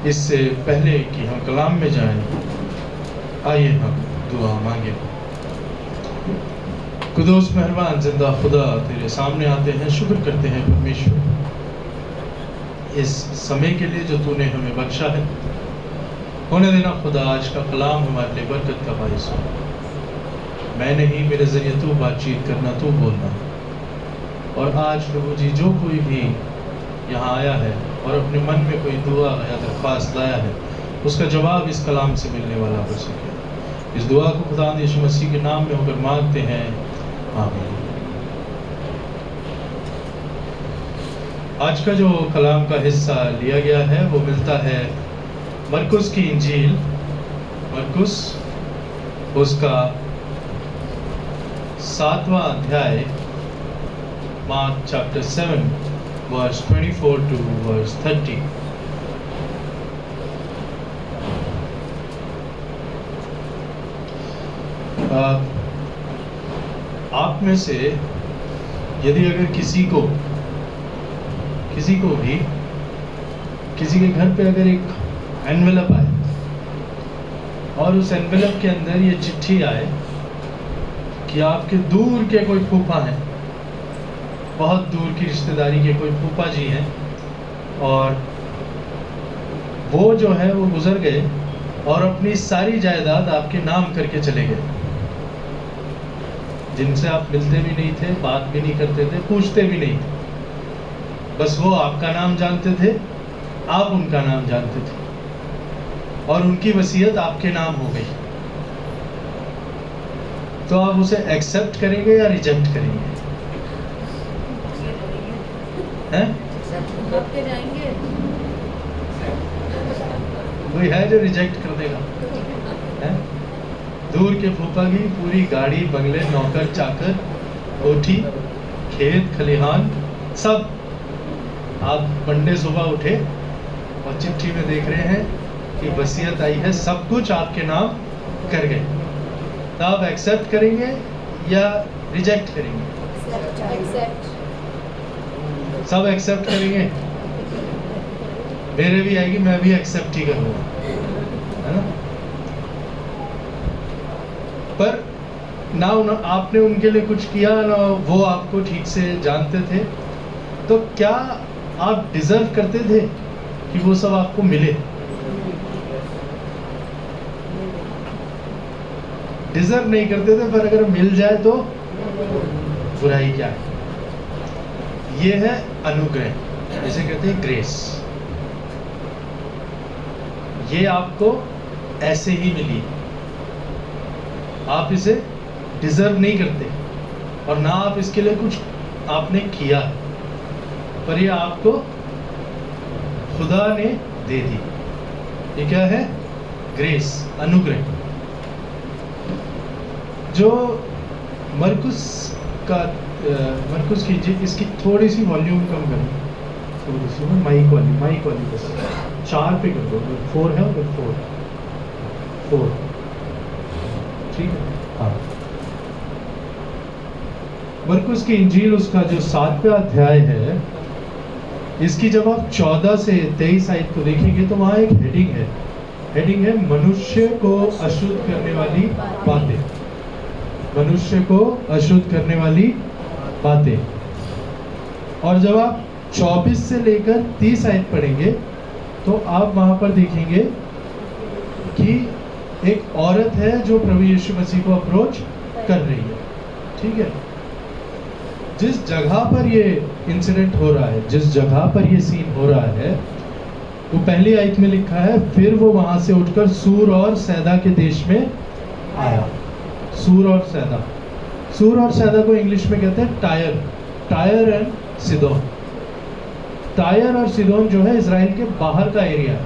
इससे पहले कि हम कलाम में जाएं, आइए हम दुआ मांगे। कुदूस मेहरबान जिंदा खुदा, तेरे सामने आते हैं, शुक्र करते हैं परमेश्वर इस समय के लिए जो तूने हमें बख्शा है। होने देना खुदा, आज का कलाम हमारे लिए बरकत का बाइस हो। मैं नहीं, मेरे जरिए तू बातचीत करना, तू बोलना। और आज प्रभु जी, जो कोई भी यहाँ आया है और अपने मन में कोई दुआ या दरख्वास्त लाया है, उसका जवाब इस कलाम से मिलने वाला हो सके। इस दुआ को खुदा यीशु मसीह के नाम में होकर मांगते हैं, आमीन। आज का जो कलाम का हिस्सा लिया गया है वो मिलता है मरकुस की इंजील, मरकुस उसका 7वां अध्याय, mark chapter 7 verse 24 to verse 30। आप में से यदि अगर किसी को भी किसी के घर पे अगर एक एनवेलप आए और उस एनवेलप के अंदर ये चिट्ठी आए कि आपके दूर के कोई फूफा हैं, बहुत दूर की रिश्तेदारी के कोई फूफा जी हैं, और वो जो है वो गुजर गए और अपनी सारी जायदाद आपके नाम करके चले गए, जिनसे आप मिलते भी नहीं थे, बात भी नहीं करते थे, पूछते भी नहीं थे। बस वो आपका नाम जानते थे, आप उनका नाम जानते थे, और उनकी वसीयत आपके नाम हो गई। तो आप उसे एक्सेप्ट करेंगे या रिजेक्ट करेंगे? हैं? कोई है जो रिजेक्ट कर देगा? हैं? दूर के फूफा की पूरी गाड़ी, बंगले, नौकर चाकर, कोठी, खेत खलिहान सब, आप मंडे सुबह उठे और चिट्ठी में देख रहे हैं कि वसीयत आई है, सब कुछ आपके नाम कर गए। तो आप एक्सेप्ट करेंगे या रिजेक्ट करेंगे? सब एक्सेप्ट करेंगे। मेरे भी आएगी, मैं भी एक्सेप्ट ही करूंगा, है ना? पर ना आपने उनके लिए कुछ किया, ना वो आपको ठीक से जानते थे, तो क्या आप डिजर्व करते थे कि वो सब आपको मिले? डिजर्व नहीं करते थे, पर अगर मिल जाए तो बुराई क्या है? ये है अनुग्रह, जिसे कहते हैं ग्रेस। ये आपको ऐसे ही मिली, आप इसे डिजर्व नहीं करते और ना आप इसके लिए कुछ आपने किया, पर ये आपको खुदा ने दे दी। ये क्या है? ग्रेस, अनुग्रह। जो मरकुस की, इसकी थोड़ी सी वॉल्यूम कम करें, थोड़ी सी माइक वाली बस 4 पे कर दो, 4 है उधर, 4 ठीक है। हाँ, मरकुस की इंजील उसका जो 7वां अध्याय है, इसकी जब आप 14 से 23 आयत को देखेंगे तो वहाँ एक हेडिंग है मनुष्य को अशुद्ध करने वाली बातें। मनुष्य को अशुद्ध करने वाली बातें। और जब आप 24 से लेकर 30 आयत पढ़ेंगे तो आप वहां पर देखेंगे कि एक औरत है जो प्रभु यीशु मसीह को अप्रोच कर रही है, ठीक है। जिस जगह पर ये इंसिडेंट हो रहा है, जिस जगह पर ये सीन हो रहा है, वो पहली आयत में लिखा है, फिर वो वहां से उठकर सूर और सैदा के देश में आया। सूर और सैदा को इंग्लिश में कहते हैं टायर एंड सिदोन। टायर और सिदोन जो है इजराइल के बाहर का एरिया है।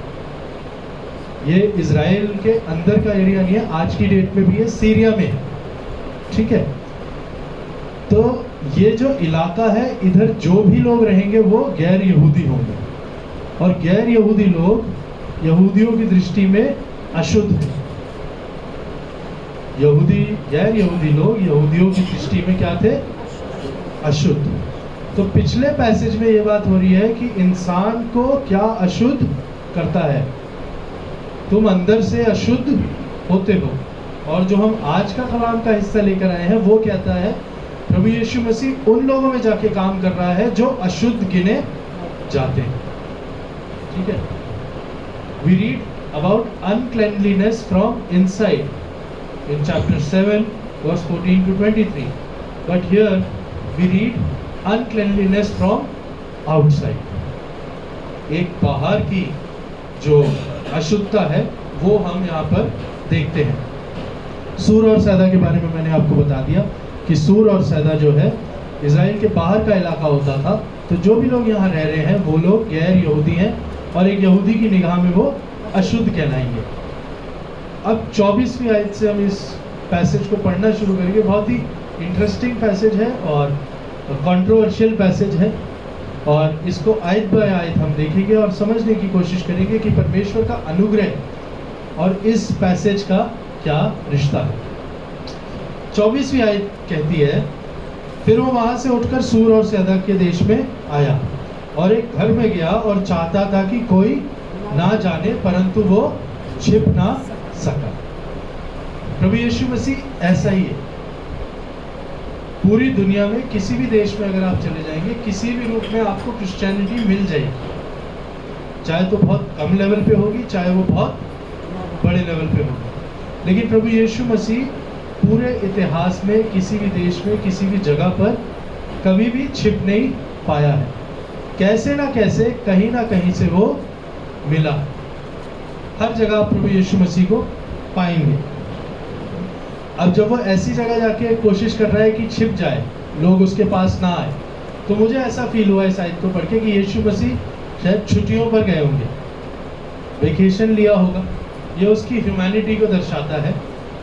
ये इजराइल के अंदर का एरिया नहीं है, आज की डेट में भी है, सीरिया में है, ठीक है। तो ये जो इलाका है, इधर जो भी लोग रहेंगे वो गैर यहूदी होंगे, और गैर यहूदी लोग यहूदियों की दृष्टि में अशुद्ध हैं। गैर यहूदी लोग यहूदियों की दृष्टि में क्या थे? अशुद्ध। तो पिछले पैसेज में ये बात हो रही है कि इंसान को क्या अशुद्ध करता है? तुम अंदर से अशुद्ध होते हो। और जो हम आज का कलाम का हिस्सा लेकर आए हैं वो कहता है प्रभु यीशु मसीह उन लोगों में जाके काम कर रहा है जो अशुद्ध गिने जाते हैं। ठीक है, we read about uncleanliness from inside in chapter 7 verse 14 to 23, but here we read uncleanliness from outside. एक बाहर की जो अशुद्धता है वो हम यहाँ पर देखते हैं। सूर और सैदा के बारे में मैंने आपको बता दिया कि सूर और सैदा जो है इज़राइल के बाहर का इलाका होता था। तो जो भी लोग यहाँ रह रहे हैं वो लोग गैर यहूदी हैं और एक यहूदी की निगाह में वो अशुद्ध कहलाएंगे। अब 24वीं आयत से हम इस पैसेज को पढ़ना शुरू करेंगे। बहुत ही इंटरेस्टिंग पैसेज है और कंट्रोवर्शियल पैसेज है और इसको आयत बाय आयत हम देखेंगे और समझने की कोशिश करेंगे कि परमेश्वर का अनुग्रह और इस पैसेज का क्या रिश्ता है। 24वीं आयत कहती है, फिर वो वहाँ से उठकर सूर और सैदा के देश में आया और एक घर में गया और चाहता था कि कोई ना जाने, परंतु वो छिप ना सका। प्रभु यीशु मसीह ऐसा ही है। पूरी दुनिया में किसी भी देश में अगर आप चले जाएंगे, किसी भी रूप में आपको क्रिश्चियनिटी मिल जाएगी, चाहे तो बहुत कम लेवल पे होगी, चाहे वो बहुत बड़े लेवल पे होगी। लेकिन प्रभु यीशु मसीह पूरे इतिहास में किसी भी देश में किसी भी जगह पर कभी भी छिप नहीं पाया है। कैसे ना कैसे कहीं ना कहीं से वो मिला। हर जगह आप प्रभु यीशु मसीह को पाएंगे। अब जब वो ऐसी जगह जाके कोशिश कर रहा है कि छिप जाए, लोग उसके पास ना आए, तो मुझे ऐसा फील हुआ इस आयत को पढ़ के कि यीशु मसीह शायद छुट्टियों पर गए होंगे, वेकेशन लिया होगा। ये उसकी ह्यूमैनिटी को दर्शाता है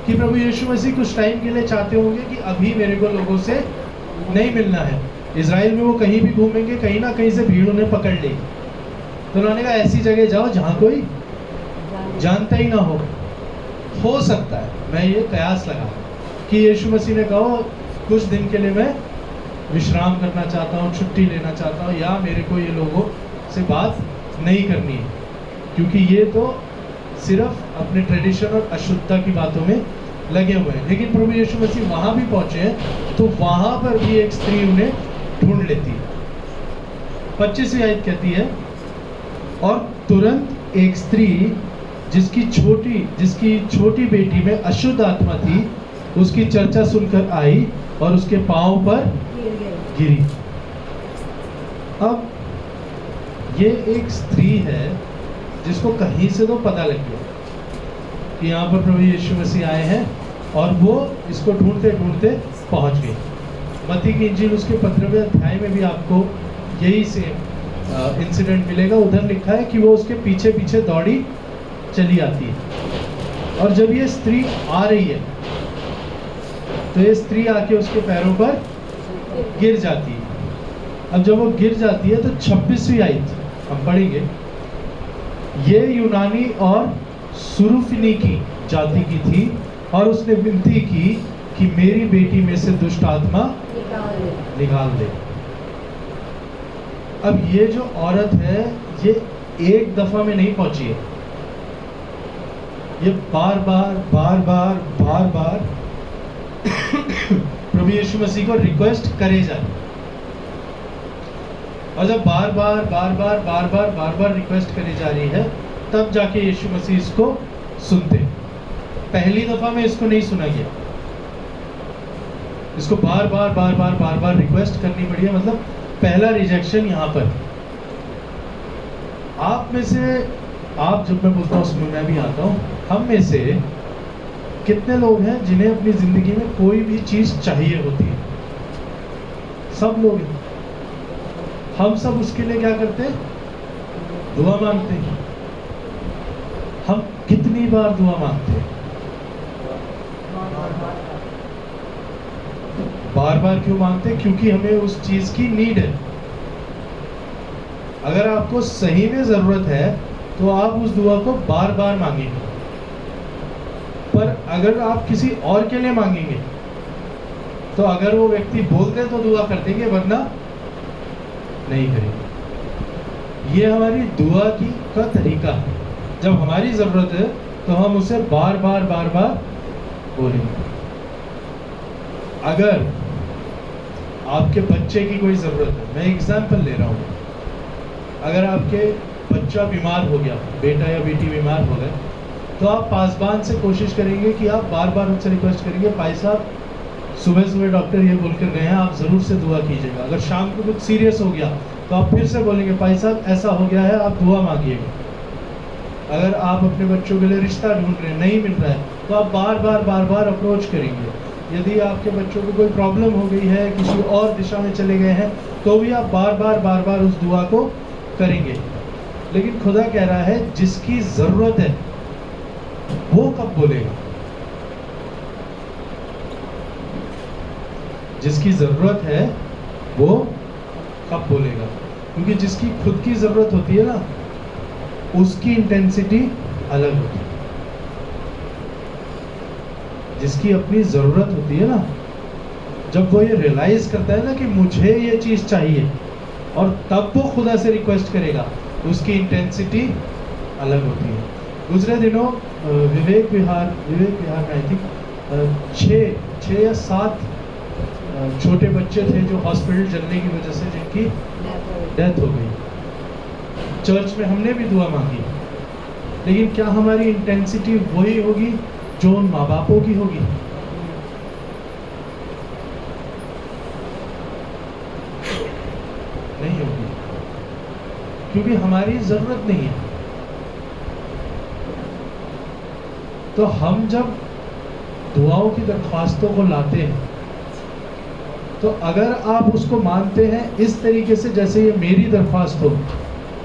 कि प्रभु यीशु मसीह कुछ टाइम के लिए चाहते होंगे कि अभी मेरे को लोगों से नहीं मिलना है। इज़राइल में वो कहीं भी घूमेंगे, कहीं ना कहीं से भीड़ उन्हें पकड़ लेगी, तो उन्होंने कहा ऐसी जगह जाओ जहाँ कोई जानता ही ना हो सकता है, मैं ये कयास लगा कि यीशु मसीह ने कहा कुछ दिन के लिए मैं विश्राम करना चाहता हूँ, छुट्टी लेना चाहता हूँ, या मेरे को ये लोगों से बात नहीं करनी है, क्योंकि ये तो सिर्फ अपने ट्रेडिशन और अशुद्धता की बातों में लगे हुए हैं। लेकिन प्रभु यीशु मसीह वहाँ भी पहुँचे हैं तो वहाँ पर भी एक स्त्री उन्हें ढूंढ लेती है। 25वीं आयत कहती है, और तुरंत एक स्त्री जिसकी छोटी बेटी में अशुद्ध आत्मा थी, उसकी चर्चा सुनकर आई और उसके पांव पर गिरी। अब ये एक स्त्री है जिसको कहीं से तो पता लग गया कि यहाँ पर प्रभु यीशु मसीह आए हैं और वो इसको ढूंढते ढूंढते पहुँच गई। मत्ती की इंजील उसके 15वें अध्याय में भी आपको यही से इंसिडेंट मिलेगा। उधर लिखा है कि वो उसके पीछे पीछे दौड़ी चली आती है और जब ये स्त्री आ रही है तो ये स्त्री आके उसके पैरों पर गिर जाती है। अब जब वो गिर जाती है तो 26वीं आयत हम पढ़ेंगे। ये यूनानी और सुरुफिनीकी जाति की थी और उसने विनती की कि मेरी बेटी में से दुष्ट आत्मा निकाल दे। अब ये जो औरत है ये एक दफा में नहीं पहुंची है, ये बार बार प्रभु यीशु मसीह को रिक्वेस्ट करे जाए। और जब बार बार रिक्वेस्ट करी जा रही है तब जाके यीशु मसीह इसको सुनते। पहली दफा में इसको नहीं सुना गया, इसको बार बार रिक्वेस्ट करनी पड़ी है। मतलब पहला रिजेक्शन यहाँ पर। आप में से, आप जब मैं बोलता हूँ उसमें मैं भी आता हूँ, हम में से कितने लोग हैं जिन्हें अपनी जिंदगी में कोई भी चीज चाहिए होती है? सब लोग हैं। हम सब उसके लिए क्या करते हैं? दुआ मांगते हैं। हम कितनी बार दुआ मांगते हैं? बार बार क्यों मांगते हैं? क्योंकि हमें उस चीज की नीड है। अगर आपको सही में जरूरत है तो आप उस दुआ को बार बार मांगेंगे, पर अगर आप किसी और के लिए मांगेंगे तो अगर वो व्यक्ति बोल दे तो दुआ कर देंगे, वरना नहीं करेंगे। ये हमारी दुआ का तरीका है। जब हमारी ज़रूरत है तो हम उसे बार बार बोलेंगे। अगर आपके बच्चे की कोई ज़रूरत है, मैं एग्जाम्पल ले रहा हूँ, अगर आपके बच्चा बीमार हो गया, बेटा या बेटी बीमार हो गए, तो आप पासबान से कोशिश करेंगे कि आप बार बार उनसे रिक्वेस्ट करेंगे, भाई साहब सुबह सुबह डॉक्टर ये बोलकर गए हैं, आप ज़रूर से दुआ कीजिएगा। अगर शाम को कुछ सीरियस हो गया तो आप फिर से बोलेंगे, भाई साहब ऐसा हो गया है, आप दुआ मांगिएगा। अगर आप अपने बच्चों के लिए रिश्ता ढूंढ रहे हैं, नहीं मिल रहा है, तो आप बार बार अप्रोच करेंगे। यदि आपके बच्चों को कोई प्रॉब्लम हो गई है, किसी और दिशा में चले गए हैं, तो भी आप बार बार उस दुआ को करेंगे। लेकिन खुदा कह रहा है जिसकी ज़रूरत है वो कब बोलेगा? जिसकी ज़रूरत है वो कब बोलेगा? क्योंकि जिसकी खुद की ज़रूरत होती है ना, उसकी इंटेंसिटी अलग होती है। जिसकी अपनी ज़रूरत होती है ना, जब वो ये रियलाइज़ करता है ना कि मुझे ये चीज़ चाहिए, और तब वो खुदा से रिक्वेस्ट करेगा, उसकी इंटेंसिटी अलग होती है। गुजरे दिनों विवेक विहार में आई थिंक 6 या 7 छोटे बच्चे थे जो हॉस्पिटल चलने की वजह से जिनकी डेथ हो गई। चर्च में हमने भी दुआ मांगी, लेकिन क्या हमारी इंटेंसिटी वही होगी जो उन माँ बापों की होगी? नहीं होगी, क्योंकि हमारी जरूरत नहीं है। तो हम जब दुआओं की दरख्वास्तों को लाते हैं, तो अगर आप उसको मानते हैं इस तरीके से जैसे ये मेरी दरख्वास्त हो,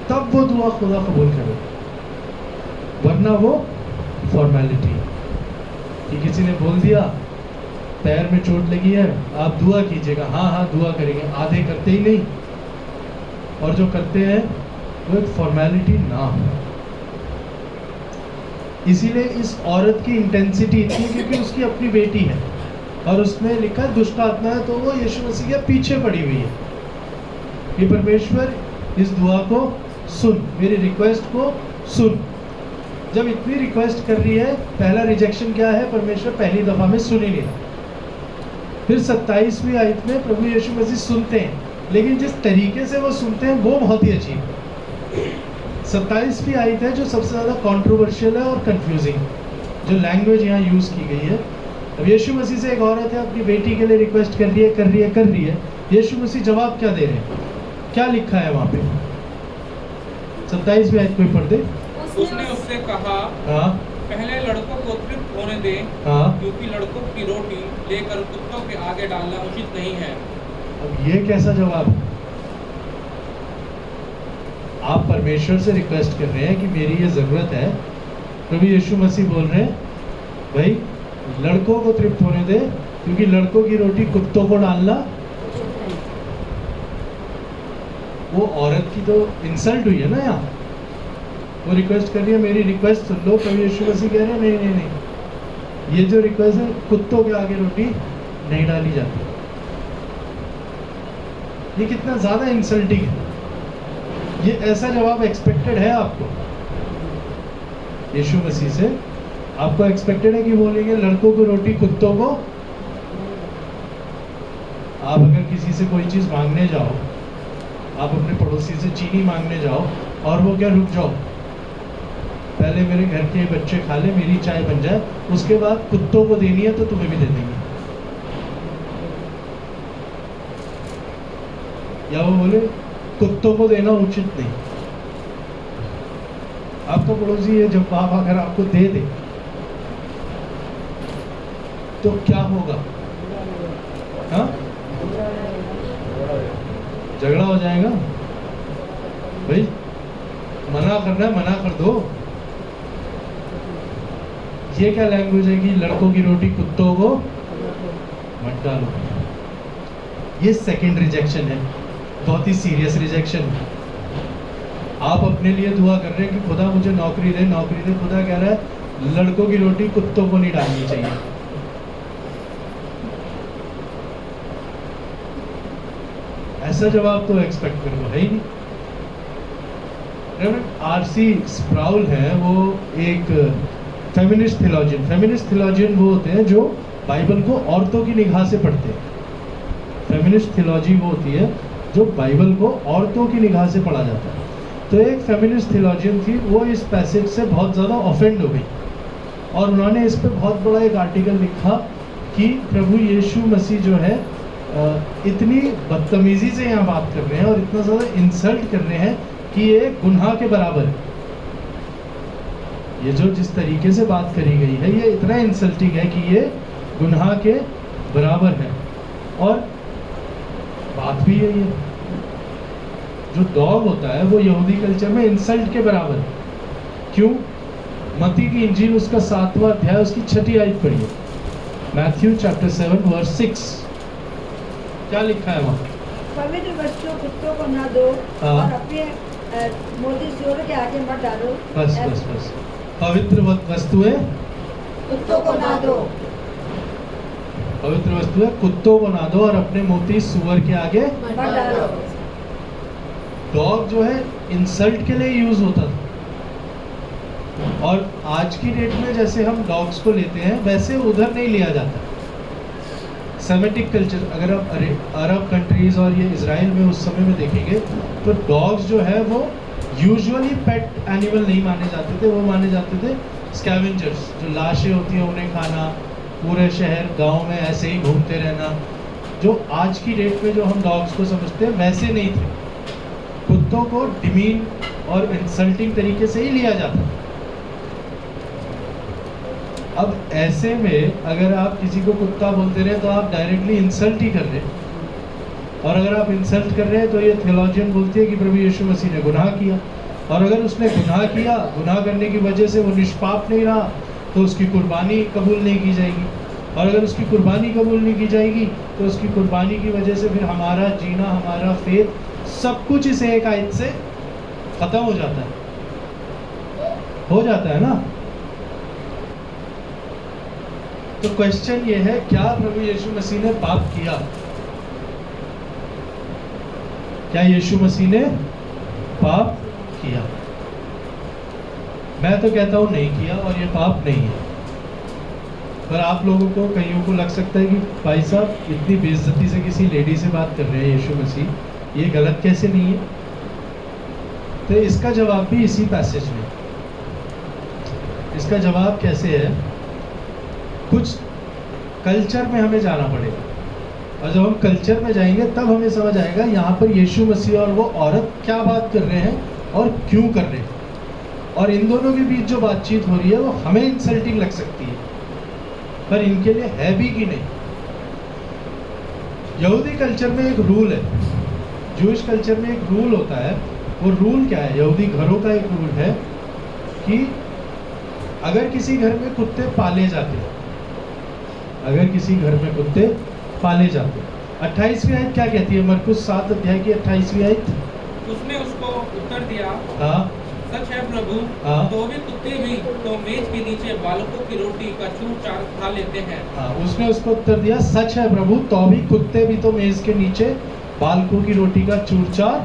तब वो दुआ खुदा कबूल करे, वरना वो फॉर्मेलिटी कि किसी ने बोल दिया पैर में चोट लगी है, आप दुआ कीजिएगा, हाँ दुआ करेंगे, आधे करते ही नहीं, और जो करते हैं वो एक फॉर्मेलिटी ना हो। इसीलिए इस औरत की इंटेंसिटी इतनी, क्योंकि उसकी अपनी बेटी है और उसमें लिखा है दुष्ट आत्मा है, तो वो यीशु मसीह के पीछे पड़ी हुई है कि परमेश्वर इस दुआ को सुन, मेरी रिक्वेस्ट को सुन। जब इतनी रिक्वेस्ट कर रही है, पहला रिजेक्शन क्या है? परमेश्वर पहली दफा में सुन ही नहीं रहा। फिर 27वीं आयत में प्रभु यीशु मसीह सुनते हैं, लेकिन जिस तरीके से वो सुनते हैं वो बहुत ही अजीब है। 27वीं आयत है जो सबसे ज़्यादा कंट्रोवर्शियल है और कंफ्यूजिंग, जो लैंग्वेज यहाँ यूज़ की गई है। अब यीशु मसीह से एक औरत है, अपनी बेटी के लिए रिक्वेस्ट कर रही है। यीशु मसीह जवाब क्या दे रहे हैं? क्या लिखा है वहाँ पे? 27वीं आयत कोई पढ़ दे। उसने उससे कहा, हाँ, पहले लड़कों को तृप्त होने दे, हाँ, क्योंकि लड़कों की रोटी लेकर कुत्तों के आगे डालना उचित नहीं है। अब ये कैसा जवाब है? आप परमेश्वर से रिक्वेस्ट कर रहे हैं कि मेरी ये ज़रूरत है, प्रभु यीशु मसीह बोल रहे हैं भाई लड़कों को तृप्त होने दे, क्योंकि लड़कों की रोटी कुत्तों को डालना। वो औरत की तो इंसल्ट हुई है ना यहाँ। वो रिक्वेस्ट कर रही है, मेरी रिक्वेस्ट सुन लो। प्रभु यीशु मसीह कह रहे हैं नहीं, ये जो रिक्वेस्ट है, कुत्तों के आगे रोटी नहीं डाली जाती। ये कितना ज़्यादा इंसल्टिंग है। ये ऐसा जवाब एक्सपेक्टेड है आपको यीशु मसीह से? आपको एक्सपेक्टेड है कि बोलेंगे लड़कों को रोटी कुत्तों को? आप अगर किसी से कोई चीज़ मांगने जाओ, आप अपने पड़ोसी से चीनी मांगने जाओ और वो क्या, रुक जाओ पहले मेरे घर के बच्चे खा ले, मेरी चाय बन जाए, उसके बाद कुत्तों को देनी है तो तुम्हें भी दे देंगे। या वो बोले कुत्तों को देना उचित नहीं। आपका पड़ोसी है, जब बाप अगर आपको दे दे तो क्या होगा? हाँ, झगड़ा हो जाएगा। भाई मना करना है, मना कर दो। ये क्या लैंग्वेज है कि लड़कों की रोटी कुत्तों को मत डालो? ये सेकंड रिजेक्शन है, बहुत ही सीरियस रिजेक्शन। आप अपने लिए दुआ कर रहे हैं कि खुदा मुझे नौकरी दे, नौकरी दे। खुदा कह रहा है लड़कों की रोटी कुत्तों को नहीं डालनी चाहिए। ऐसा जवाब तो एक्सपेक्ट करो, है ही नहीं। Reverend RC. स्प्राउल है, वो एक फेमिनिस्ट थियोलॉजियन वो होते हैं जो बाइबल को औरतों की निगाह से पढ़ते हैं। फेमिनिस्ट थियोलॉजी वो होती है जो बाइबल को औरतों की निगाह से पढ़ा जाता है। तो एक फेमिनिस्ट थियोलॉजियन थी, वो इस पैसेज से बहुत ज़्यादा ऑफेंड हो गई और उन्होंने इस पे बहुत बड़ा एक आर्टिकल लिखा कि प्रभु यीशु मसीह जो है इतनी बदतमीज़ी से यहाँ बात कर रहे हैं और इतना ज़्यादा इंसल्ट कर रहे हैं कि ये गुनाह के बराबर है। ये जो जिस तरीके से बात करी गई है ये इतना इंसल्टिंग है कि ये गुनाह के बराबर है। और बात भी यही है, जो डॉग होता है वो यहूदी कल्चर में इंसल्ट के बराबर है। क्यों? मत्ती की इंजील उसका 7वां अध्याय उसकी 6ठी आयत पढ़िए, मैथ्यू चैप्टर 7 वर्स 6। क्या लिखा है वहाँ? पवित्र वस्तु कुत्तों को ना दो और अपने मोटी सूअर के आगे मत डालो। बस पवित्र वस्तुएं कुत्तों को ना दो, पवित्र वस्तुएं कुत्तों को ना दो और अपने मोती सूअर के आगे मत डालो। डॉग जो है इंसल्ट के लिए यूज होता था, और आज की डेट में जैसे हम डॉग्स को लेते हैं वैसे उधर नहीं लिया जाता। सेमेटिक कल्चर, अगर आप अरब कंट्रीज और ये इजराइल में उस समय में देखेंगे तो डॉग्स जो है वो यूजुअली पेट एनिमल नहीं माने जाते थे, वो माने जाते थे स्कैवेंजर्स, जो लाशें होती हैं उन्हें खाना, पूरे शहर गांव में ऐसे ही घूमते रहना। जो आज की डेट में जो हम डॉग्स को समझते हैं वैसे नहीं थे, कुत्तों को डिमीन और इंसल्टिंग तरीके से ही लिया जाता है। अब ऐसे में अगर आप किसी को कुत्ता बोलते रहे तो आप डायरेक्टली इंसल्ट ही कर रहे हैं, और अगर आप इंसल्ट कर रहे हैं तो ये थियोलॉजियन बोलती है कि प्रभु यीशु मसीह ने गुनाह किया, और अगर उसने गुनाह किया, गुनाह करने की वजह से वो निष्पाप नहीं रहा तो उसकी कुर्बानी कबूल नहीं की जाएगी, और अगर उसकी कुर्बानी कबूल नहीं की जाएगी तो उसकी कुर्बानी की वजह से फिर हमारा जीना, हमारा फेथ, सब कुछ इस एक आयत से खत्म हो जाता है ना। तो क्वेश्चन ये है, क्या प्रभु यीशु मसीह ने पाप किया? क्या यीशु मसीह ने पाप किया? मैं तो कहता हूं नहीं किया, और ये पाप नहीं है। पर आप लोगों को, कईयों को लग सकता है कि भाई साहब इतनी बेइज्जती से किसी लेडी से बात कर रहे हैं यीशु मसीह, ये गलत कैसे नहीं है? तो इसका जवाब भी इसी पैसेज में। इसका जवाब कैसे है? कुछ कल्चर में हमें जाना पड़ेगा, और जब हम कल्चर में जाएंगे तब हमें समझ आएगा यहाँ पर यीशु मसीह और वो औरत क्या बात कर रहे हैं और क्यों कर रहे हैं, और इन दोनों के बीच जो बातचीत हो रही है वो हमें इंसल्टिंग लग सकती है, पर इनके लिए है भी कि नहीं। यहूदी कल्चर में एक रूल है, जूइश कल्चर में एक रूल होता है। वो रूल क्या है? यहूदी घरों का एक रूल है कि अगर किसी घर में कुत्ते पाले जाते हैं, अगर किसी घर में कुत्ते पाले जाते हैं, 28वीं आयत क्या कहती है? मरकुस 7 अध्याय की 28वीं आयत। उसने उसको उत्तर दिया, हाँ, सच है प्रभु, हाँ। तो भी कुत्ते भी तो मेज के नीचे बालकों की रोटी का चूर चार खा लेते हैं। हाँ, उसने उसको उत्तर दिया, सच है प्रभु, तो भी कुत्ते भी तो मेज के नीचे बालकों की रोटी का चूर चार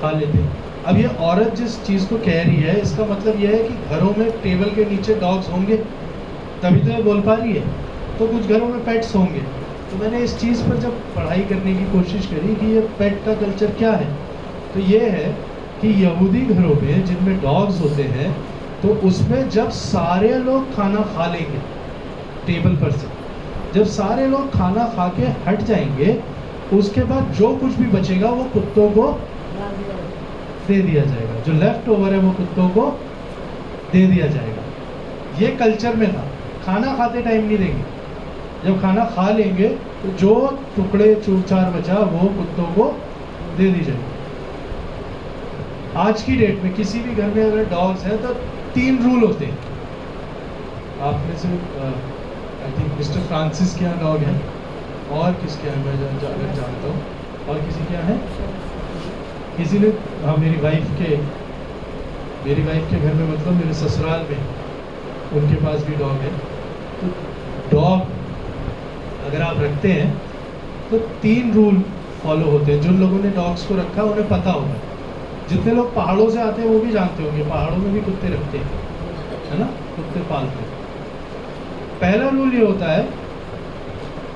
खा लेते हैं। अब ये औरत जिस चीज़ को कह रही है, इसका मतलब यह है कि घरों में टेबल के नीचे डॉग्स होंगे, तभी तो ये बोल पा रही है। तो कुछ घरों में पेट्स होंगे। तो मैंने इस चीज़ पर जब पढ़ाई करने की कोशिश करी कि ये पेट का कल्चर क्या है, तो ये है कि यहूदी घरों में जिनमें डॉग्स होते हैं, तो उसमें जब सारे लोग खाना खा लेंगे टेबल पर से, जब सारे लोग खाना खा के हट जाएंगे, उसके बाद जो कुछ भी बचेगा वो कुत्तों को दे दिया जाएगा। जो लेफ्ट ओवर है वो कुत्तों को दे दिया जाएगा। ये कल्चर में था। खाना खाते टाइम नहीं देंगे, जब खाना खा लेंगे तो जो टुकड़े चूर-चार बचा वो कुत्तों को दे दी जाएगी। आज की डेट में किसी भी घर में अगर डॉग्स हैं तो 3 रूल होते हैं। आप में से आई थिंक मिस्टर फ्रांसिस के यहाँ डॉग है, और किसके यहाँ मैं अगर जानता हूँ, और किसी के यहाँ है, किसी ने, हाँ, मेरी वाइफ के घर में, मतलब मेरे ससुराल में, उनके पास भी डॉग है। तो डॉग अगर आप रखते हैं तो 3 रूल फॉलो होते हैं। जिन लोगों ने डॉग्स को रखा उन्हें पता होगा जितने लोग पहाड़ों से आते हैं वो भी जानते होंगे, पहाड़ों में भी कुत्ते रखते हैं, है ना, कुत्ते पालते हैं। पहला रूल ये होता है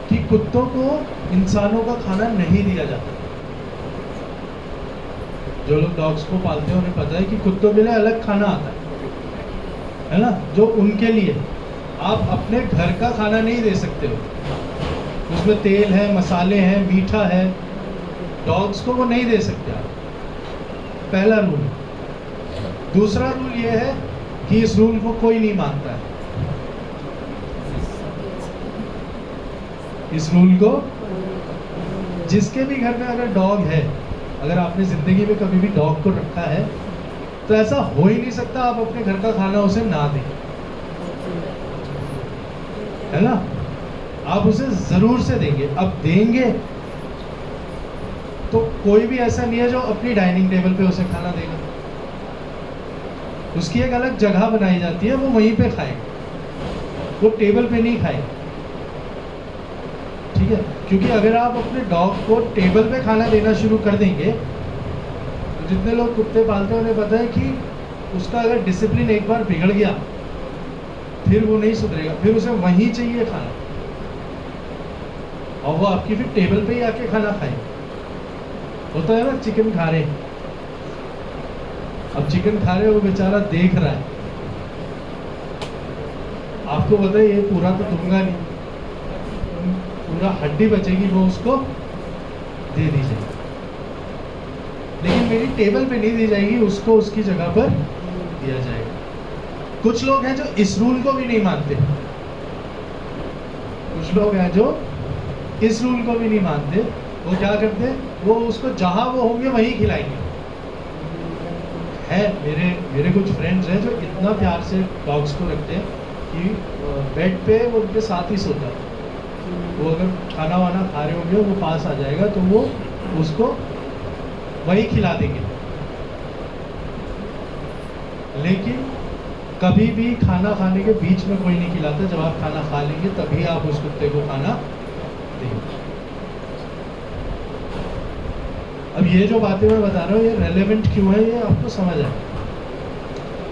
कि कुत्तों को इंसानों का खाना नहीं दिया जाता। जो लोग डॉग्स को पालते हैं उन्हें पता है कि कुत्तों के लिए अलग खाना आता है ना, जो उनके लिए। आप अपने घर का खाना नहीं दे सकते हो, उसमें तेल है, मसाले हैं, मीठा है, डॉग्स को वो नहीं दे सकते आप। पहला रूल। दूसरा रूल ये है कि इस रूल को कोई नहीं मानता है। इस रूल को जिसके भी घर में अगर डॉग है, अगर आपने जिंदगी में कभी भी डॉग को रखा है, तो ऐसा हो ही नहीं सकता आप अपने घर का खाना उसे ना दें, है ना। आप उसे जरूर से देंगे। अब देंगे तो कोई भी ऐसा नहीं है जो अपनी डाइनिंग टेबल पे उसे खाना देगा। उसकी एक अलग जगह बनाई जाती है, वो वहीं पे खाएगा, वो टेबल पे नहीं खाएगा, ठीक है। क्योंकि अगर आप अपने डॉग को टेबल पे खाना देना शुरू कर देंगे, तो जितने लोग कुत्ते पालते हैं उन्हें पता है कि उसका अगर डिसिप्लिन एक बार बिगड़ गया फिर वो नहीं सुधरेगा, फिर उसे वहीं चाहिए खाना, और वो आपकी फिर टेबल पे ही आके खाना खाए। होता है ना, चिकन खा रहे, अब चिकन खा रहे, वो बेचारा देख रहा है, आपको पता है ये पूरा तो दूंगा नहीं, पूरा हड्डी बचेगी वो उसको दे दी जाएगी, लेकिन मेरी टेबल पे नहीं दी जाएगी, उसको उसकी जगह पर दिया जाएगा। कुछ लोग हैं जो इस रूल को भी नहीं मानते, कुछ लोग हैं जो इस रूल को भी नहीं मानते। वो क्या करते हैं, वो उसको जहां वो होंगे वहीं खिलाएंगे। है मेरे कुछ फ्रेंड्स हैं जो इतना प्यार से डॉग्स को रखते हैं कि बेड पे वो उनके साथ ही सोता है। वो अगर खाना वाना खा रहे होंगे, वो पास आ जाएगा तो वो उसको वहीं खिला देंगे। लेकिन कभी भी खाना खाने के बीच में कोई नहीं खिलाता। जब आप खाना खा लेंगे तभी आप उस कुत्ते को खाना देंगे। अब ये जो बातें मैं बता रहा हूँ ये रेलेवेंट क्यों है, ये आपको समझ आए।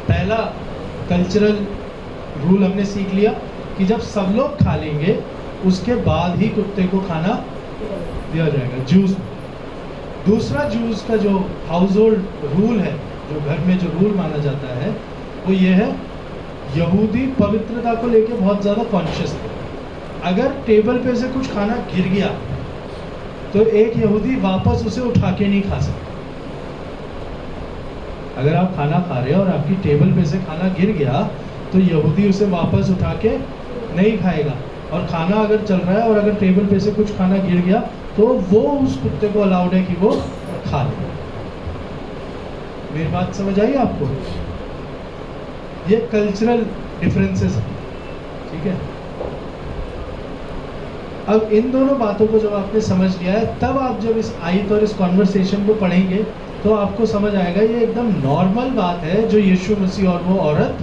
पहला कल्चरल रूल हमने सीख लिया कि जब सब लोग खा लेंगे उसके बाद ही कुत्ते को खाना दिया जाएगा, जूस। दूसरा जूस का जो हाउस होल्ड रूल है, जो घर में जो रूल माना जाता है, वो ये है, यहूदी पवित्रता को लेके बहुत ज़्यादा कॉन्शियस थे। अगर टेबल पे से कुछ खाना गिर गया तो एक यहूदी वापस उसे उठा के नहीं खा सकता। अगर आप खाना खा रहे हो और आपकी टेबल पे से खाना गिर गया तो यहूदी उसे वापस उठा के नहीं खाएगा। और खाना अगर चल रहा है और अगर टेबल पे से कुछ खाना गिर गया तो वो उस कुत्ते को अलाउड है कि वो खा ले। मेरी बात समझ आई आपको? ये कल्चरल डिफरेंसेस है, ठीक है। अब इन दोनों बातों को जब आपने समझ लिया है, तब आप जब इस आयत और इस कॉन्वर्सेशन को पढ़ेंगे तो आपको समझ आएगा ये एकदम नॉर्मल बात है जो यीशु मसीह और वो औरत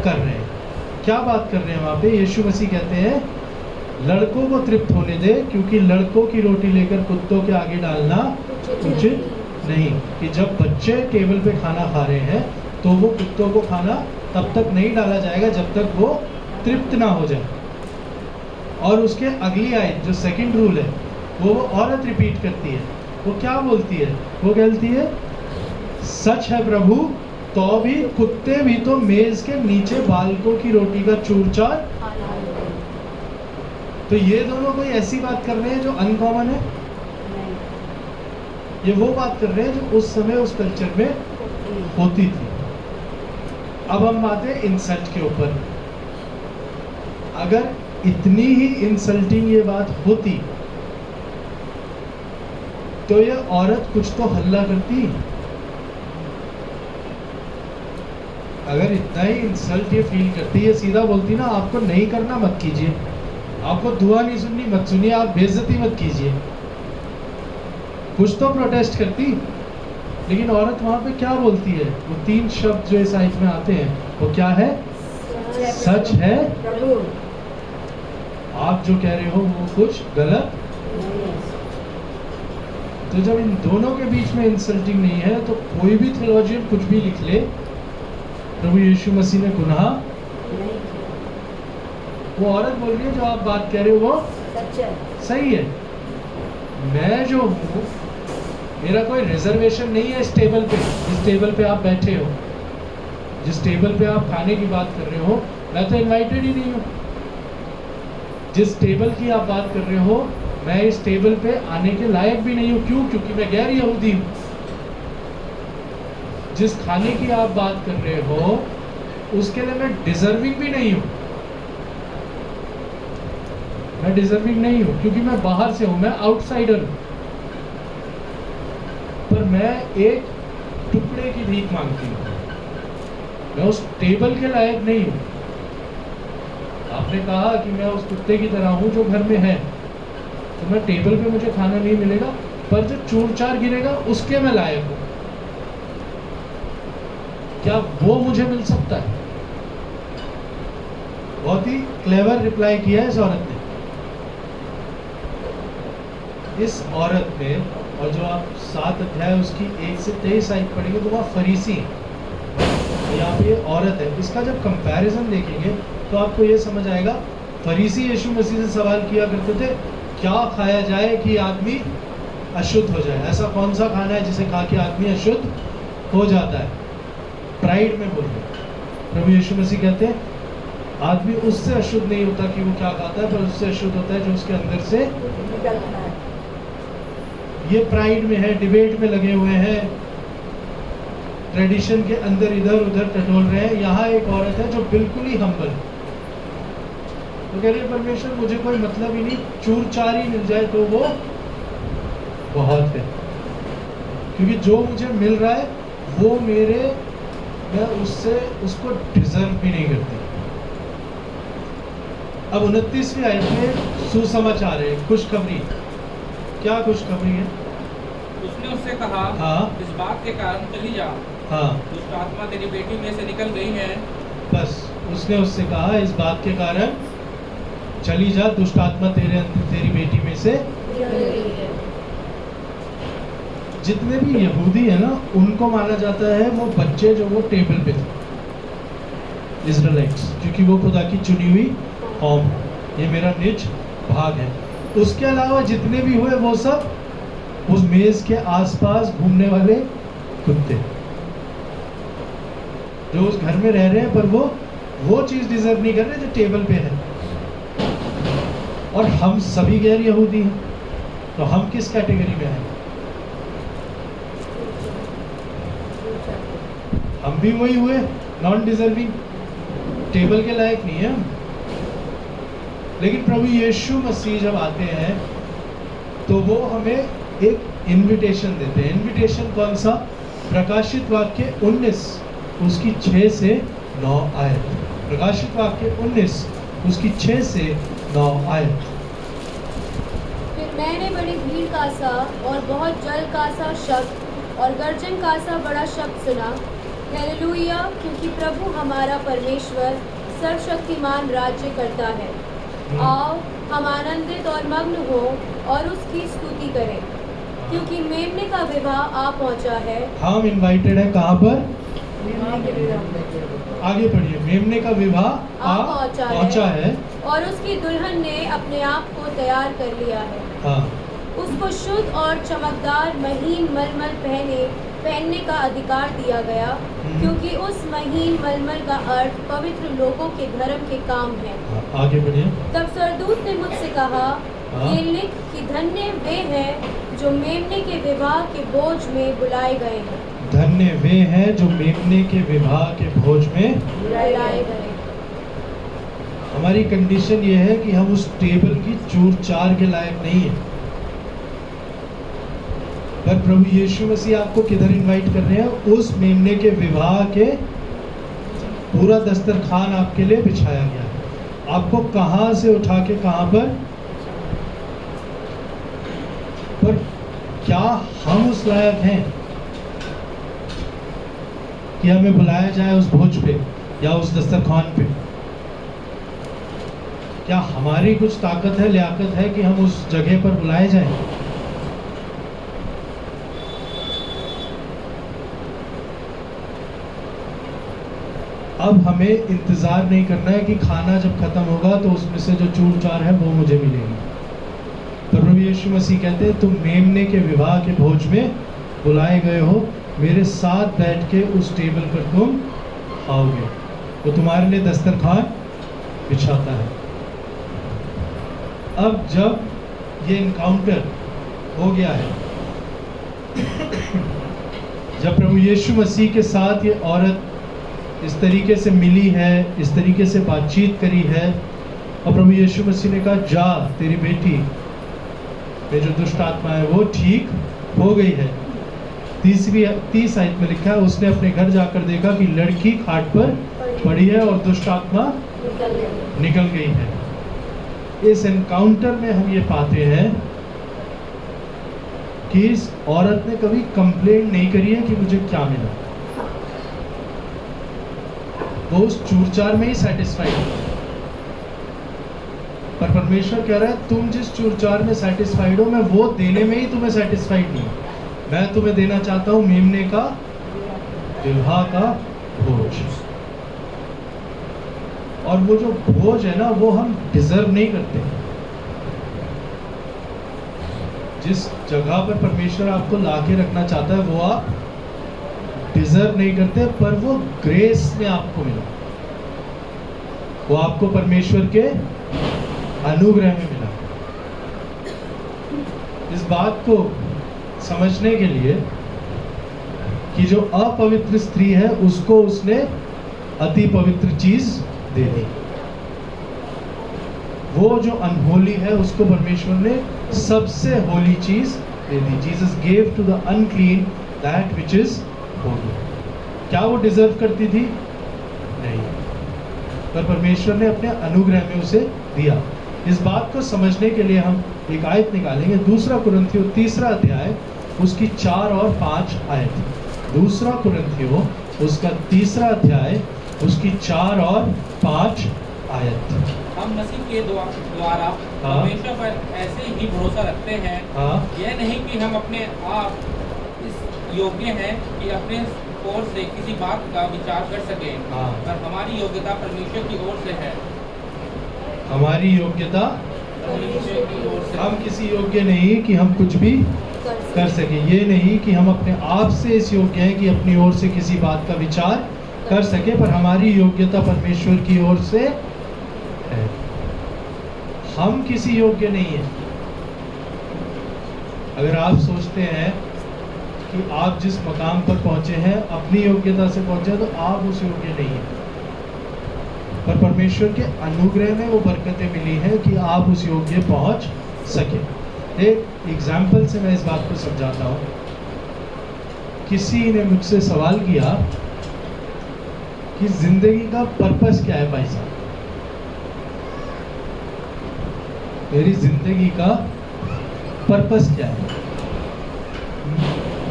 कर रहे हैं। क्या बात कर रहे हैं वहाँ पे? यीशु मसीह कहते हैं लड़कों को तृप्त होने दे, क्योंकि लड़कों की रोटी लेकर कुत्तों के आगे डालना उचित नहीं। कि जब बच्चे टेबल पे खाना खा रहे हैं तो वो कुत्तों को खाना तब तक नहीं डाला जाएगा जब तक वो तृप्त ना हो जाए। और उसके अगली आयत जो सेकंड रूल है वो औरत रिपीट करती है। वो क्या बोलती है? वो कहती है सच है प्रभु, तो भी कुत्ते भी तो मेज के नीचे बालकों की रोटी का चूर-चार। तो ये दोनों कोई ऐसी बात कर रहे हैं जो अनकॉमन है? ये वो बात कर रहे हैं जो उस समय उस कल्चर में होती थी। अब हम आते हैं इंसल्ट के ऊपर। अगर इतनी ही इंसल्टिंग ये बात होती तो ये औरत कुछ तो हल्ला करती। अगर इतना ही इंसल्ट ये फील करती, ये सीधा बोलती ना आपको नहीं करना मत कीजिए, आपको दुआ नहीं सुननी मत सुनिए, आप बेइज्जती मत कीजिए, कुछ तो प्रोटेस्ट करती। लेकिन औरत वहां पे क्या बोलती है? वो तीन शब्द जो इस आयत में आते हैं वो क्या है? सच है प्रभु, आप जो कह रहे हो वो कुछ गलत। तो जब इन दोनों के बीच में इंसल्टिंग नहीं है तो कोई भी थियोलॉजियन कुछ भी लिख ले, प्रभु यीशु मसीह ने गुनाह नहीं किया। वो औरत बोल रही है जो आप बात कह रहे हो वो सच है। सही है। मैं जो हूँ, मेरा कोई रिजर्वेशन नहीं है इस टेबल पे। जिस टेबल पे आप बैठे हो, जिस टेबल पे आप खाने की बात कर रहे हो, मैं तो इनवाइटेड ही नहीं हूँ। जिस टेबल की आप बात कर रहे हो, मैं इस टेबल पे आने के लायक भी नहीं हूँ। क्यों? क्योंकि मैं गैर यहूदी हूँ। जिस खाने की आप बात कर रहे हो, उसके लिए मैं डिजर्विंग भी नहीं हूँ। मैं डिजर्विंग नहीं हूँ क्योंकि मैं बाहर से हूँ, मैं आउटसाइडर हूँ। पर मैं एक टुकड़े की भीख मांगती हूँ, मैं उस टेबल के लायक नहीं हूँ। आपने कहा कि मैं उस कुत्ते की तरह हूँ जो घर में है, तो मैं टेबल पे मुझे खाना नहीं मिलेगा, पर जो चूर चार गिरेगा उसके मैं लायक हूँ। क्या वो मुझे मिल सकता है? बहुत ही क्लेवर रिप्लाई किया है इस औरत ने। इस औरत ने, और जो आप 7 अध्याय उसकी 1 से 23 आयत पढ़ेंगे तो वह फरीसी है। यहाँ पे ये औरत है। इसका जब कंपैरिजन देखेंगे तो आपको ये समझ आएगा। फरीसी यीशु मसीह से सवाल किया करते थे, क्या खाया जाए कि आदमी अशुद्ध हो जाए? ऐसा कौन सा खाना है जिसे खा के आदमी अशुद्ध हो जाता है? प्राइड में बोल रहे। प्रभु यीशु मसीह कहते हैं आदमी उससे अशुद्ध नहीं होता कि वो क्या खाता है, पर उससे अशुद्ध होता है जो उसके अंदर से निकलता है। ये प्राइड में है, डिबेट में लगे हुए हैं, ट्रेडिशन के अंदर इधर उधर टटोल रहे हैं। यहाँ एक औरत है जो बिल्कुल ही हम्बल, तो कह रही है परमेश्वर मुझे कोई मतलब ही नहीं, चूर चार ही मिल जाए तो वो बहुत है। क्योंकि जो मुझे मिल रहा है वो मैं उसको डिजर्व भी नहीं करती। अब 29वीं आयत में सुसमाचार है, खुशखबरी। क्या खुशखबरी है? उसने उससे कहा, हाँ। इस बात के कारण चली जा, हाँ, दुष्ट आत्मा तेरी बेटी में से निकल गई है। बस उसने उससे कहा इस बात के कारण चली जा, दुष्ट आत्मा तेरी बेटी में से। जितने भी यहूदी है ना, उनको माना जाता है वो बच्चे जो वो टेबल पे थे, इजराइट्स, क्योंकि वो खुदा की चुनी हुई कौम, ये मेरा निज भाग है। उसके अलावा जितने भी हुए वो सब उस मेज के आसपास घूमने वाले कुत्ते, जो उस घर में रह रहे हैं पर वो चीज डिजर्व नहीं कर रहे जो टेबल पे है। और हम सभी गैर यहूदी हैं, तो हम किस कैटेगरी में हैं? हम भी वही हुए, नॉन डिजर्विंग, टेबल के लायक नहीं है हम। लेकिन प्रभु यीशु मसीह जब आते हैं तो वो हमें एक इनविटेशन देते हैं। इनविटेशन कौन सा? प्रकाशित वाक्य 19 उसकी 6 से 9 आयत। प्रकाशित वाक्य 19 उसकी 6 से 9 आयत। फिर मैंने बड़ी भीड़ का सा और बहुत जल का सा शब्द और गर्जन का सा बड़ा शब्द सुना, हालेलुया, क्योंकि प्रभु हमारा परमेश्वर सर्वशक्तिमान राज्य करता है। आओ हम आनंदित और मग्न हो और उसकी स्तुति करें, क्योंकि मेमने का विवाह आ पहुंचा है। हम इनवाइटेड है कहाँ पर? आगे पढ़िए। मेमने का विवाह आ पहुंचा है और उसकी दुल्हन ने अपने आप को तैयार कर लिया है। हाँ। उसको शुद्ध और चमकदार महीन मलमल पहनने का अधिकार दिया गया, क्योंकि उस महीन मलमल का अर्थ पवित्र लोगों के धर्म के काम है। आगे बढ़िए। तब स्वर्गदूत ने मुझसे कहा, ये लिख कि धन्य वे हैं जो मेमने के विवाह के बोझ में बुलाए गए हैं। धन्य वे हैं जो मेमने के विवाह के भोज में बुलाए गए। हमारी कंडीशन ये है कि हम उस टेबल की चूर चार के लायक नहीं है। पर प्रभु यीशु मसीह आपको किधर इनवाइट कर रहे हैं? उस मेमने के विवाह के पूरा दस्तरखान आपके लिए बिछाया गया है। आपको कहां से उठा के कहां पर क्या हम उस लायक हैं कि हमें बुलाया जाए उस भोज पे या उस दस्तरखान पे? क्या हमारी कुछ ताकत है, लियाकत है कि हम उस जगह पर बुलाए जाएं? अब हमें इंतज़ार नहीं करना है कि खाना जब ख़त्म होगा तो उसमें से जो चूर चार है वो मुझे मिलेगी। तो प्रभु यीशु मसीह कहते हैं तुम मेमने के विवाह के भोज में बुलाए गए हो, मेरे साथ बैठ के उस टेबल पर तुम आओगे, वो तुम्हारे लिए दस्तरखान बिछाता है। अब जब ये इनकाउंटर हो गया है, जब प्रभु यीशु मसीह के साथ ये औरत इस तरीके से मिली है, इस तरीके से बातचीत करी है, और प्रभु यीशु मसीह ने कहा जा तेरी बेटी में जो दुष्ट आत्मा है वो ठीक हो गई है। 30 आयत में लिखा है उसने अपने घर जाकर देखा कि लड़की खाट पर पड़ी है और दुष्ट आत्मा निकल गई है। इस एनकाउंटर में हम ये पाते हैं कि इस औरत ने कभी कंप्लेंट नहीं करी है कि मुझे क्या मिला, वो उस चूरचार में ही सेटिस्फाइड है। पर परमेश्वर कह रहा है तुम जिस चूरचार में सेटिस्फाइड हो, मैं वो देने में ही तुम्हें सेटिस्फाइड नहीं, मैं तुम्हें देना चाहता हूं मेमने का विवाह का भोज। और वो जो भोज है ना वो हम डिजर्व नहीं करते। जिस जगह पर परमेश्वर आपको लाके रखना चाहता है वो आप डिजर्व नहीं करते, पर वो ग्रेस में आपको मिला, वो आपको परमेश्वर के अनुग्रह में मिला। इस बात को समझने के लिए कि जो अपवित्र स्त्री है उसको उसने अति पवित्र चीज दे दी, वो जो अनहोली है उसको परमेश्वर ने सबसे होली चीज दे दी। Jesus gave to the unclean that which is holy. क्या वो डिजर्व करती थी? नहीं, पर परमेश्वर ने अपने अनुग्रह में उसे दिया। इस बात को समझने के लिए हम एक आयत निकालेंगे, 2 कुरिन्थियों 3 अध्याय उसकी 4 और 5 आयत। 2 कुरिन्थियों उसका 3 अध्याय उसकी 4 और 5 आयत। हम मसीह के द्वारा परमेश्वर पर ऐसे ही भरोसा रखते हैं। यह नहीं कि हम अपने आप इस योग्य हैं कि अपने ओर से किसी बात का विचार कर सकें, पर हमारी योग्यता परमेश्वर की ओर से है। हमारी योग्यता परमेश्वर की ओर से। हम किसी योग्य नहीं कि हम कुछ भी कर सके। ये नहीं कि हम अपने आप से इस योग्य हैं कि अपनी ओर से किसी बात का विचार कर सके, पर हमारी योग्यता परमेश्वर की ओर से है। हम किसी योग्य नहीं है। अगर आप सोचते हैं कि आप जिस मकाम पर पहुंचे हैं अपनी योग्यता से पहुंचे, तो आप उस योग्य नहीं हैं। पर परमेश्वर के अनुग्रह में वो बरकतें मिली हैं कि आप उस योग्य पहुंच सके। एक एग्जाम्पल से मैं इस बात को समझाता हूँ। किसी ने मुझसे सवाल किया कि जिंदगी का पर्पस क्या है भाई साहब? मेरी जिंदगी का पर्पस क्या है?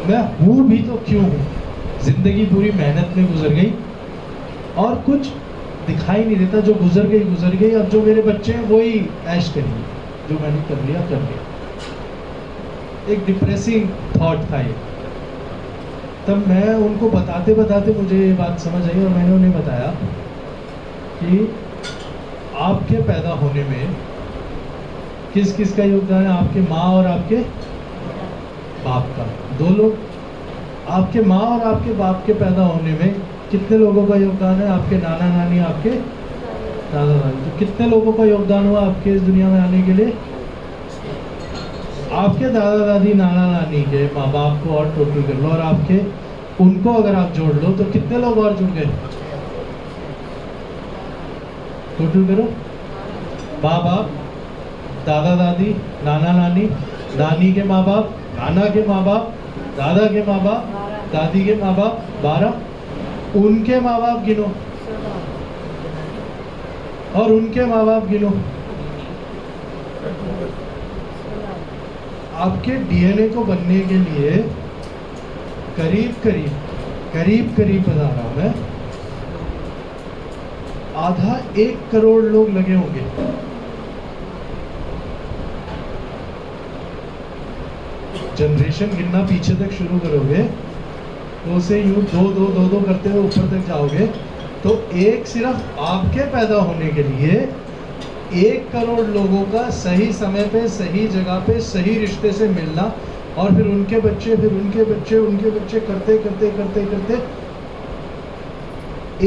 मैं हूँ भी तो क्यों हूँ? जिंदगी पूरी मेहनत में गुजर गई और कुछ दिखाई नहीं देता। जो गुजर गई। अब जो मेरे बच्चे हैं वही ऐश करेंगे, जो मैंने कर लिया। एक डिप्रेसिंग थॉट था ये। तब मैं उनको बताते मुझे ये बात समझ आई और मैंने उन्हें बताया कि आपके पैदा होने में किस का योगदान है? आपके माँ और आपके बाप का। 2 लोग। आपके माँ और आपके बाप के पैदा होने में कितने लोगों का योगदान है? आपके नाना नानी, आपके दादा दादी। तो कितने लोगों का योगदान हुआ आपके इस दुनिया में आने के लिए? आपके दादा दादी, नाना नानी के माँ बाप को और टोटल कर लो, और आपके उनको अगर आप जोड़ लो तो कितने लोग और जुड़ गए? टोटल करो। माँ बाप, दादा दादी, नाना नानी, नानी के माँ बाप, नाना के माँ बाप, दादा के माँ बाप, दादी के माँ बाप, 12। उनके माँ बाप गिनो और उनके माँ बाप गिनो। आपके डीएनए को बनने के लिए करीब बता रहा हूं मैं, आधा 1 करोड़ लोग लगे होंगे। जनरेशन गिनना पीछे तक शुरू करोगे तो उसे यूं 2 करते हुए ऊपर तक जाओगे तो एक सिर्फ आपके पैदा होने के लिए 1 करोड़ लोगों का सही समय पे, सही जगह पे, सही रिश्ते से मिलना, और फिर उनके बच्चे, फिर उनके बच्चे, उनके बच्चे, करते करते करते करते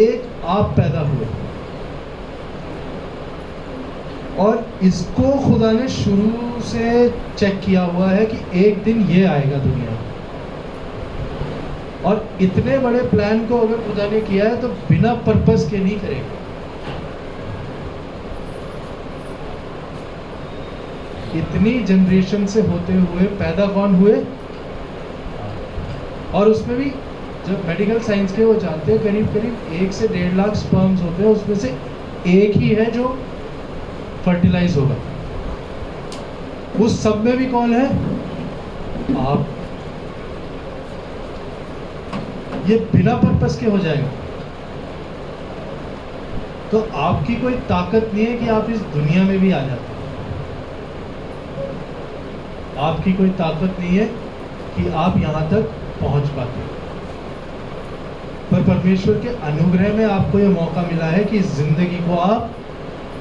एक आप पैदा हुए। और इसको खुदा ने शुरू से चेक किया हुआ है कि एक दिन ये आएगा दुनिया में। और इतने बड़े प्लान को अगर खुदा ने किया है तो बिना पर्पस के नहीं करेगा। इतनी जनरेशन से होते हुए पैदा कौन हुए? और उसमें भी जब मेडिकल साइंस के वो जानते हैं करीब करीब 1 से 1.5 लाख स्पर्म्स होते हैं, उसमें से एक ही है जो फर्टिलाइज होगा। उस सब में भी कौन है? आप। ये बिना पर्पस के हो जाएगा। तो आपकी कोई ताकत नहीं है कि आप इस दुनिया में भी आ जाते। आपकी कोई ताकत नहीं है कि आप यहां तक पहुंच पाते। पर परमेश्वर के अनुग्रह में आपको यह मौका मिला है कि इस जिंदगी को आप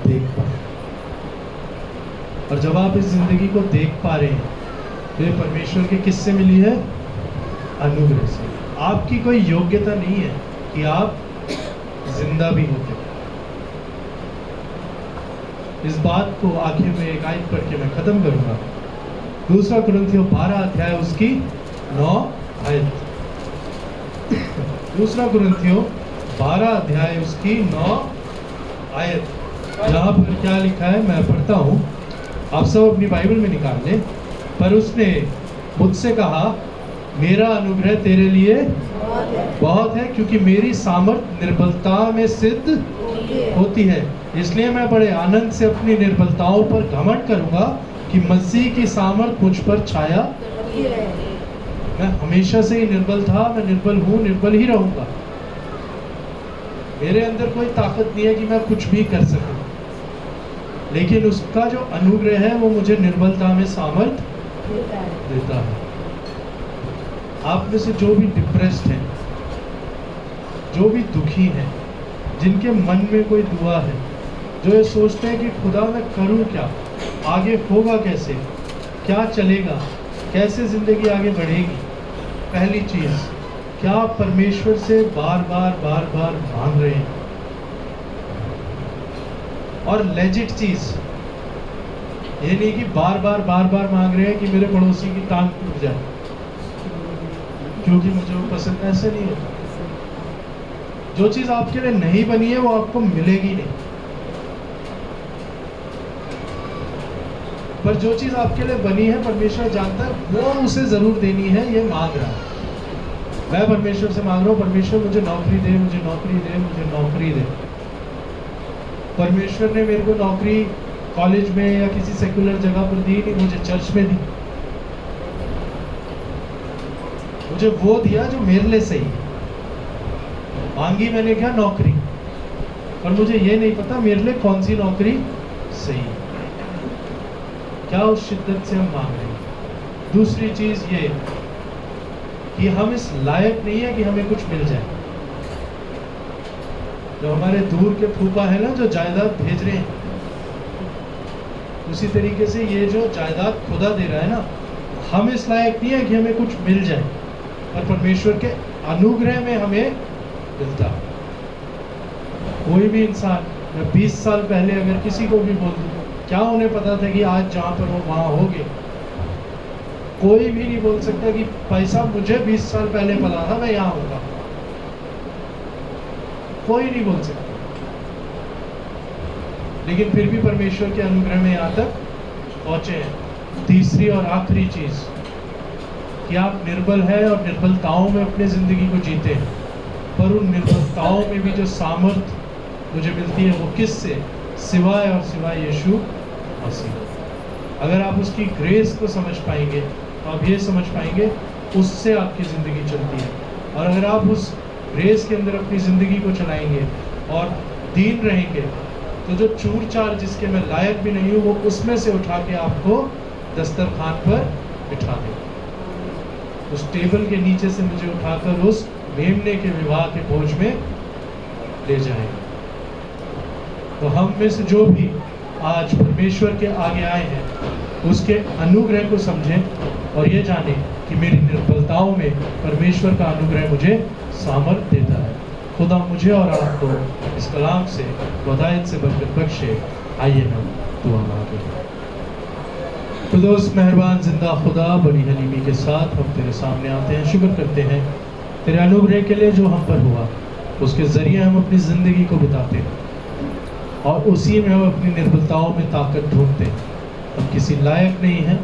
देख पाए। और जब आप इस जिंदगी को देख पा रहे हैं तो ये परमेश्वर के किससे मिली है? अनुग्रह से। आपकी कोई योग्यता नहीं है कि आप जिंदा भी होते। इस बात को आखिर में एक आयत पढ़ के मैं खत्म करूंगा। 2 कुरिन्थियों 12 अध्याय उसकी 9 आयत। 2 कुरिन्थियों 12 अध्याय उसकी 9 आयत। यहाँ पर क्या लिखा है मैं पढ़ता हूँ, आप सब अपनी बाइबल में निकाल लें। पर उसने मुझसे कहा, मेरा अनुग्रह तेरे लिए बहुत है, क्योंकि मेरी सामर्थ निर्बलता में सिद्ध होती है। इसलिए मैं बड़े आनंद से अपनी निर्बलताओं पर घमंड करूंगा कि मसीह की सामर्थ मुझ पर छाया। मैं हमेशा से ही निर्बल था, मैं निर्बल हूँ, निर्बल ही रहूंगा। मेरे अंदर कोई ताकत नहीं है कि मैं कुछ भी कर सकूं, लेकिन उसका जो अनुग्रह है वो मुझे निर्बलता में सामर्थ देता है। आप में से जो भी डिप्रेस्ड हैं, जो भी दुखी हैं, जिनके मन में कोई दुआ है, जो ये सोचते हैं कि खुदा मैं करूं क्या, आगे होगा कैसे, क्या चलेगा, कैसे ज़िंदगी आगे बढ़ेगी। पहली चीज़, क्या आप परमेश्वर से बार बार मांग रहे हैं? और लेजिट चीज़, ये नहीं कि बार बार मांग रहे हैं कि मेरे पड़ोसी की टांग टूट जाए क्योंकि मुझे वो पसंद है। ऐसे नहीं होता। जो चीज़ आपके लिए नहीं बनी है वो आपको मिलेगी नहीं, पर जो चीज़ आपके लिए बनी है परमेश्वर जानता है वो उसे ज़रूर देनी है। ये मांग रहा है। मैं परमेश्वर से मांग रहा हूँ, परमेश्वर मुझे नौकरी दे, मुझे नौकरी दे, मुझे नौकरी दे। परमेश्वर ने मेरे को नौकरी कॉलेज में या किसी सेकुलर जगह पर दी नहीं, मुझे चर्च में दी। मुझे वो दिया जो मेरे लिए सही है। मांगी मैंने क्या? नौकरी। पर मुझे ये नहीं पता मेरे लिए कौन सी नौकरी सही है। क्या उस शिद्दत से हम मांग रहे हैं? दूसरी चीज ये कि हम इस लायक नहीं है कि हमें कुछ मिल जाए। जो हमारे दूर के फूफा है ना, जो जायदाद भेज रहे हैं, उसी तरीके से ये जो जायदाद खुदा दे रहा है ना, हम इस लायक नहीं है कि हमें कुछ मिल जाए, पर परमेश्वर के अनुग्रह में हमें मिलता। कोई भी इंसान, मैं 20 साल पहले अगर किसी को भी बोल दूं, क्या उन्हें पता था कि आज जहाँ पर वो वहाँ होंगे? कोई भी नहीं बोल सकता कि पैसा मुझे 20 साल पहले पता था मैं यहाँ होगा। कोई नहीं बोल सकता। लेकिन फिर भी परमेश्वर के अनुग्रह में यहाँ तक पहुँचे हैं। तीसरी और आखिरी चीज कि आप निर्बल हैं और निर्बलताओं में अपने ज़िंदगी को जीते हैं, पर उन निर्बलताओं में भी जो सामर्थ मुझे मिलती है वो किससे? सिवाय और सिवाय यीशु मसीह। अगर आप उसकी ग्रेस को समझ पाएंगे तो आप ये समझ पाएंगे उससे आपकी ज़िंदगी चलती है। और अगर आप उस ग्रेस के अंदर अपनी ज़िंदगी को चलाएंगे और दीन रहेंगे तो जो चूर चार जिसके मैं लायक भी नहीं हूँ वो उसमें से उठा के आपको दस्तरखान पर बिठा दे। उस टेबल के नीचे से मुझे उठाकर उस मेमने के विवाह के भोज में ले जाएगा। तो हम में से जो भी आज परमेश्वर के आगे आए हैं उसके अनुग्रह को समझें और ये जानें कि मेरी निर्बलताओं में परमेश्वर का अनुग्रह मुझे सामर्थ देता है। खुदा मुझे और आपको इस कलाम से हिदायत से बरकत बख्शे। आइए हम दुआ मांगे। तो दोस्त मेहरबान जिंदा खुदा बड़ी हलीमी के साथ हम तेरे सामने आते हैं, शुक्र करते हैं तेरे अनुग्रह के लिए जो हम पर हुआ, उसके ज़रिए हम अपनी ज़िंदगी को बिताते हैं और उसी में हम अपनी निर्बलताओं में ताकत ढूंढते हैं। हम किसी लायक नहीं हैं,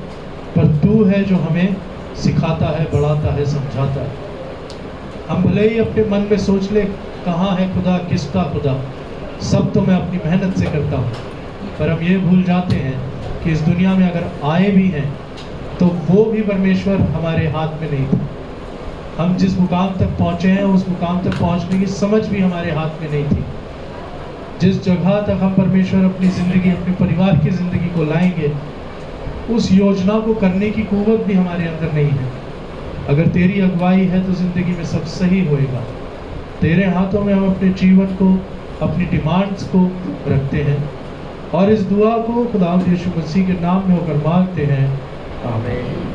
पर तू है जो हमें सिखाता है, बढ़ाता है, समझाता है। हम भले ही अपने मन में सोच ले कहाँ है खुदा, किसका खुदा, सब तो मैं अपनी मेहनत से करता हूँ, पर हम ये भूल जाते हैं कि इस दुनिया में अगर आए भी हैं तो वो भी परमेश्वर हमारे हाथ में नहीं था। हम जिस मुकाम तक पहुँचे हैं उस मुकाम तक पहुँचने की समझ भी हमारे हाथ में नहीं थी। जिस जगह तक हम परमेश्वर अपनी ज़िंदगी, अपने परिवार की ज़िंदगी को लाएंगे, उस योजना को करने की कुव्वत भी हमारे अंदर नहीं है। अगर तेरी अगुवाई है तो ज़िंदगी में सब सही होएगा। तेरे हाथों में हम अपने जीवन को, अपनी डिमांड्स को रखते हैं और इस दुआ को खुदा यीशु मसीह के नाम में होकर मांगते हैं। आमीन।